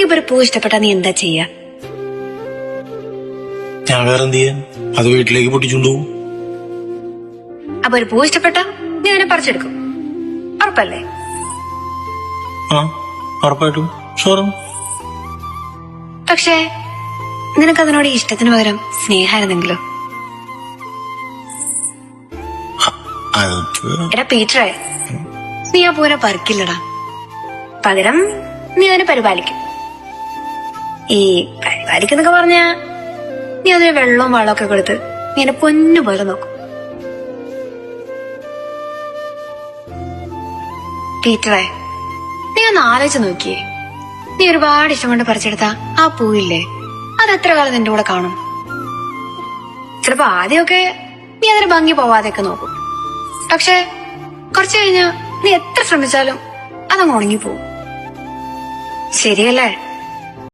നിനക്കിപ്പോ ഒരു പൂ ഇഷ്ടപ്പെട്ടാ നീ എന്താ ചെയ്യാ? ഞാൻ വേറെ എന്ത് ചെയ്യാൻ? അത് വീട്ടിലേക്ക് പൊട്ടിച്ചുകൊണ്ടു പോകും. അപ്പൊ ഒരു പൂ ഇഷ്ടപ്പെട്ടാ നീ അതിനെ പറിച്ചെടുക്കും, ഉറപ്പല്ലേ? ആ, ഉറപ്പായിട്ടും ഷുവറും. പക്ഷേ നിനക്കതിനോട് ഇഷ്ടത്തിന് പകരം സ്നേഹമായിരുന്നെങ്കിലോ? എടാ പീറ്ററെ, നീ ആ പൂനെ പറിക്കില്ലടാ. പകരം നീ അതിനെ പരിപാലിക്കും. ഈ പരിപാലിക്കുന്നൊക്കെ പറഞ്ഞാ നീ അതിന് വെള്ളവും വളമൊക്കെ കൊടുത്ത് നീ എന്നെ പൊന്നു പോലെ നോക്കും. പീറ്ററെ, നീ ഒന്ന് ആലോചിച്ച് നോക്കിയേ. നീ ഒരുപാട് ഇഷ്ടം കൊണ്ട് പറിച്ചെടുത്ത ആ പൂവില്ലേ, അത് എത്ര കാലം നിന്റെ കൂടെ കാണും? ചിലപ്പോ ആദ്യമൊക്കെ നീ അതിന് ഭംഗി പോവാതെയൊക്കെ നോക്കും. പക്ഷെ കുറച്ചു കഴിഞ്ഞാ നീ എത്ര ശ്രമിച്ചാലും അതങ്ങ് ഉണങ്ങിപ്പോവും. ശരിയല്ലേ?